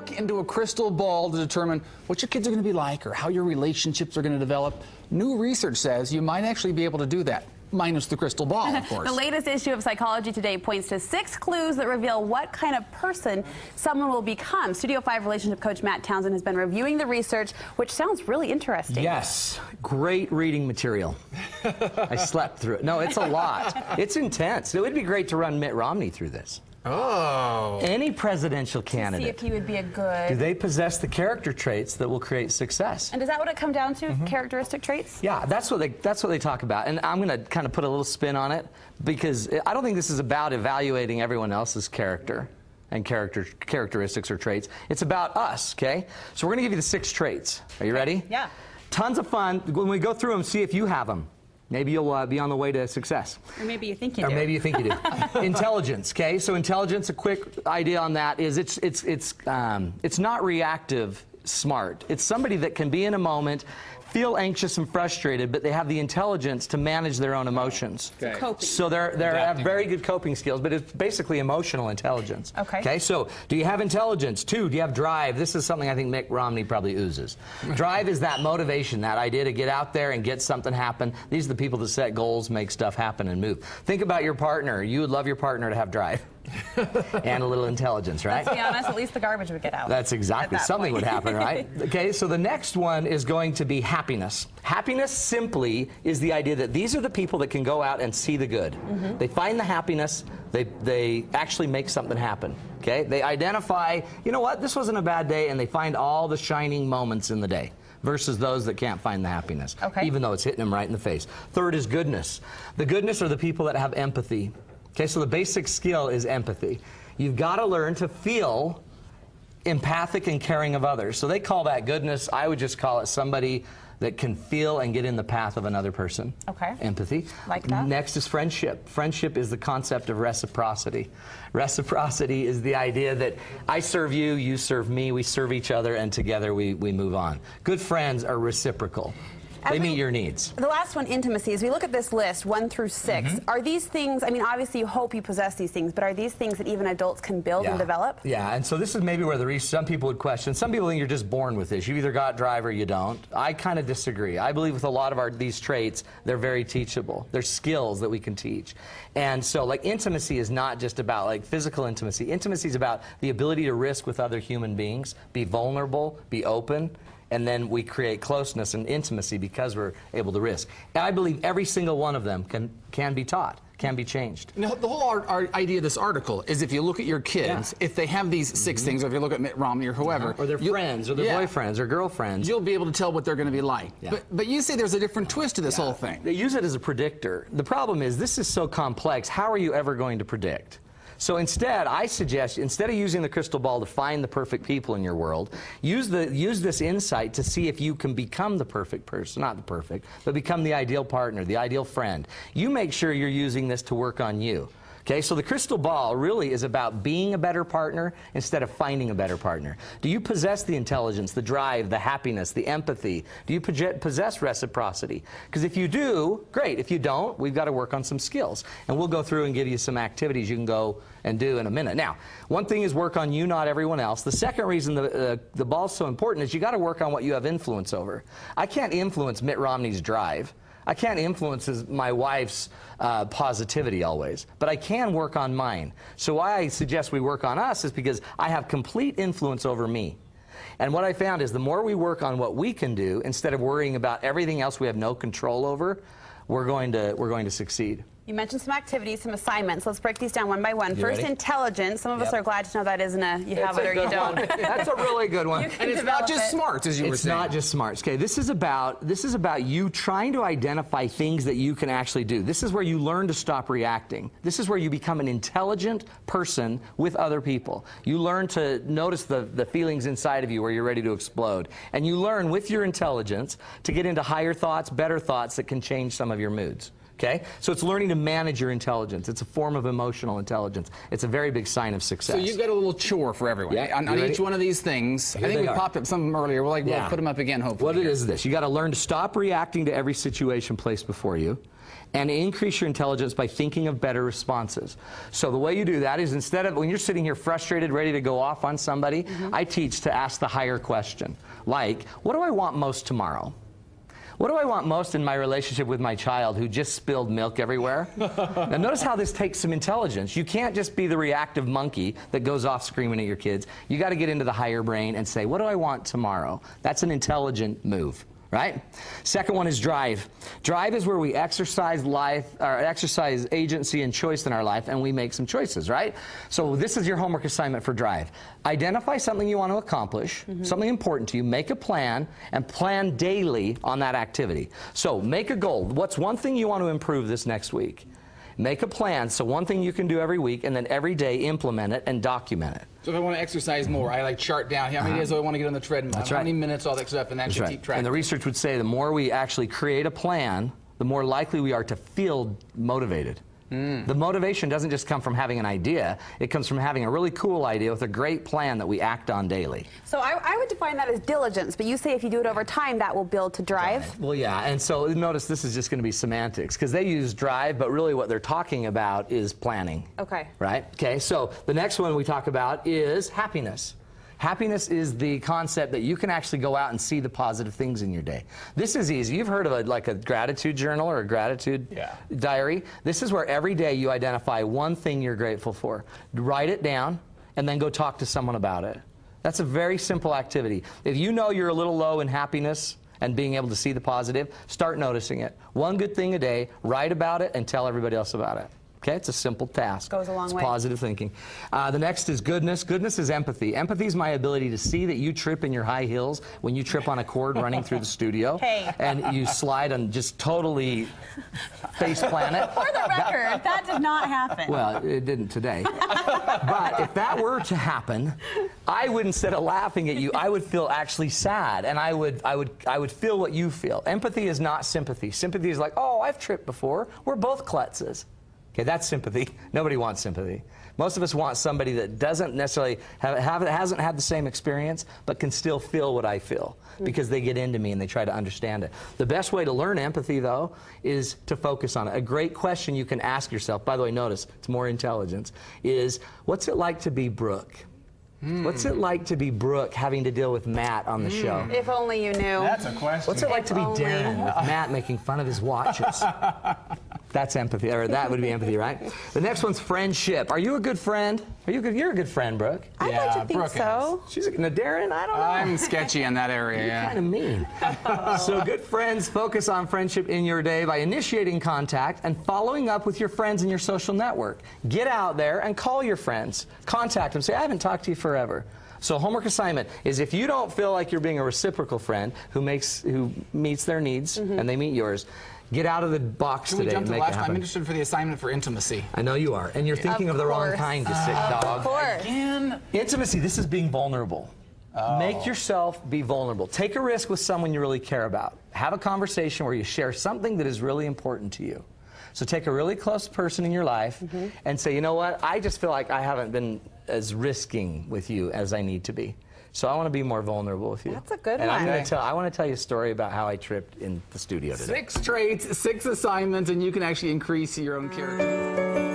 look into a crystal ball to determine what your kids are going to be like or how your relationships are going to develop. New research says you might actually be able to do that. Minus the crystal ball, of course. The latest issue of Psychology Today points to 6 clues that reveal what kind of person someone will become. Studio 5 relationship coach Matt Townsend has been reviewing the research, which sounds really interesting. Yes, great reading material. I slept through it. No, it's a lot. It's intense. It would be great to run Mitt Romney through this. Oh. Any presidential candidate. See if he would be a good... Do they possess the character traits that will create success? And is that what it comes down to, characteristic traits? Yeah, that's what they talk about. And I'm going to kind of put a little spin on it because I don't think this is about evaluating everyone else's character and characteristics or traits. It's about us, okay? So we're going to give you the 6 traits. Are you ready? Yeah. Tons of fun. When we go through them, see if you have them. Maybe you'll be on the way to success. Or maybe you think you do. Or maybe you think you do. Intelligence, okay? So intelligence, a quick idea on that is it's not reactive smart. It's somebody that can be in a moment, feel anxious and frustrated, but they have the intelligence to manage their own emotions. Okay. Coping. So they have very good coping skills, but it's basically emotional intelligence. Okay. Okay, so do you have intelligence? 2, do you have drive? This is something I think Mitt Romney probably oozes. Drive is that motivation, that idea to get out there and get something happen. These are the people that set goals, make stuff happen, and move. Think about your partner. You would love your partner to have drive. And a little intelligence, right? Let's be honest, at least the garbage would get out. That's exactly. Something would happen, right? Okay, so the next one is going to be happiness. Happiness simply is the idea that these are the people that can go out and see the good. They find the happiness, they actually make something happen. Okay? They identify, you know what, this wasn't a bad day, and they find all the shining moments in the day versus those that can't find the happiness, even though it's hitting them right in the face. 3rd is goodness. The goodness are the people that have empathy. Okay, so the basic skill is empathy. You've got to learn to feel empathic and caring of others. So they call that goodness. I would just call it somebody that can feel and get in the path of another person. Okay. Empathy. Like that. Next is friendship. Friendship is the concept of reciprocity. Reciprocity is the idea that I serve you, you serve me, we serve each other, and together we move on. Good friends are reciprocal. They meet your needs. The last one, intimacy. As we look at this list, 1 through 6, are these things, I mean, obviously you hope you possess these things, but are these things that even adults can build and develop? Yeah, and so this is maybe where some people would question. Some people think you're just born with this. You either got drive or you don't. I kind of disagree. I believe with a lot of these traits, they're very teachable. They're skills that we can teach. And so, like, intimacy is not just about, like, physical intimacy. Intimacy is about the ability to risk with other human beings, be vulnerable, be open, and then we create closeness and intimacy because we're able to risk. And I believe every single one of them can be taught, can be changed. Now, the whole idea of this article is if you look at your kids, if they have these 6 things, or if you look at Mitt Romney or whoever. Or their friends, or their boyfriends, or girlfriends. You'll be able to tell what they're going to be like. But you say there's a different twist to this whole thing. They use it as a predictor. The problem is this is so complex, how are you ever going to predict? So instead, I suggest, instead of using the crystal ball to find the perfect people in your world, use this insight to see if you can become the perfect person, not the perfect, but become the ideal partner, the ideal friend. You make sure you're using this to work on you. Okay, so the crystal ball really is about being a better partner instead of finding a better partner. Do you possess the intelligence, the drive, the happiness, the empathy? Do you possess reciprocity? Because if you do, great. If you don't, we've got to work on some skills. And we'll go through and give you some activities you can go and do in a minute. Now, one thing is work on you, not everyone else. The second reason the ball's so important is you got to work on what you have influence over. I can't influence Mitt Romney's drive. I can't influence my wife's positivity always, but I can work on mine. So why I suggest we work on us is because I have complete influence over me. And what I found is the more we work on what we can do, instead of worrying about everything else we have no control over, we're going to succeed. You mentioned some activities, some assignments. Let's break these down one by one. First, ready? Intelligence. Some of us are glad to know that isn't a you have it or you don't. That's a really good one. And it's not just smarts, as you were saying. It's not just smarts. Okay, this is about you trying to identify things that you can actually do. This is where you learn to stop reacting. This is where you become an intelligent person with other people. You learn to notice the feelings inside of you where you're ready to explode. And you learn with your intelligence to get into higher thoughts, better thoughts that can change some of your moods. Okay? So it's learning to manage your intelligence. It's a form of emotional intelligence. It's a very big sign of success. So you've got a little chore for everyone. Yeah, on each one of these things. I think we popped up some of them earlier. We'll put them up again, hopefully. What it is this. You got to learn to stop reacting to every situation placed before you. and increase your intelligence by thinking of better responses. So the way you do that is, instead of when you're sitting here frustrated, ready to go off on somebody, I teach to ask the higher question, like, what do I want most tomorrow? What do I want most in my relationship with my child who just spilled milk everywhere? Now notice how this takes some intelligence. You can't just be the reactive monkey that goes off screaming at your kids. You got to get into the higher brain and say, what do I want tomorrow? That's an intelligent move. Right? Second one is drive. Drive is where we exercise exercise agency and choice in our life, and we make some choices, right? So this is your homework assignment for drive. Identify something you want to accomplish, something important to you, make a plan, and plan daily on that activity. So make a goal. What's one thing you want to improve this next week? Make a plan, so one thing you can do every week, and then every day implement it and document it. So if I want to exercise more, I like chart down how many days do I want to get on the treadmill, how many minutes, all that stuff, and actually keep track. And the research would say the more we actually create a plan, the more likely we are to feel motivated. The motivation doesn't just come from having an idea. It comes from having a really cool idea with a great plan that we act on daily. So I would define that as diligence, but you say if you do it over time, that will build to drive. Well, yeah, and so notice this is just going to be semantics, because they use drive, but really what they're talking about is planning. Okay. Right? Okay, so the next one we talk about is happiness. Happiness is the concept that you can actually go out and see the positive things in your day. This is easy. You've heard of like a gratitude journal or a gratitude diary. This is where every day you identify one thing you're grateful for. Write it down and then go talk to someone about it. That's a very simple activity. If you know you're a little low in happiness and being able to see the positive, start noticing it. One good thing a day, write about it and tell everybody else about it. Okay, it's a simple task. Goes a long way. It's positive thinking. The next is goodness. Goodness is empathy. Empathy is my ability to see that you trip in your high heels when you trip on a cord running through the studio. Hey. And you slide and just totally face plant it. For the record, that did not happen. Well, it didn't today. But if that were to happen, I would, instead of laughing at you, I would feel actually sad, and I would feel what you feel. Empathy is not sympathy. Sympathy is like, oh, I've tripped before. We're both klutzes. Okay, that's sympathy. Nobody wants sympathy. Most of us want somebody that doesn't necessarily hasn't had the same experience, but can still feel what I feel, because they get into me and they try to understand it. The best way to learn empathy, though, is to focus on it. A great question you can ask yourself, by the way, notice, it's more intelligence, is what's it like to be Brooke? What's it like to be Brooke having to deal with Matt on the show? If only you knew. That's a question. What's it like to be Darren with Matt making fun of his watches? That's empathy, or that would be empathy, right? The next one's friendship. Are you a good friend? You're a good friend, Brooke. I'd like to think so. She's a, now, Darren, I don't know. I'm sketchy in that area, You're kind of mean. So good friends focus on friendship in your day by initiating contact and following up with your friends in your social network. Get out there and call your friends. Contact them. Say, I haven't talked to you forever. So homework assignment is, if you don't feel like you're being a reciprocal friend who meets their needs and they meet yours, get out of the box today and make it happen. I'm interested for the assignment for intimacy. I know you are. And you're thinking of the wrong kind, you sick dog. Of course. Again. Intimacy, this is being vulnerable. Make yourself be vulnerable. Take a risk with someone you really care about. Have a conversation where you share something that is really important to you. So take a really close person in your life and say, you know what, I just feel like I haven't been as risking with you as I need to be. So I want to be more vulnerable with you. That's a good and one. I want to tell you a story about how I tripped in the studio today. 6 traits, 6 assignments, and you can actually increase your own character.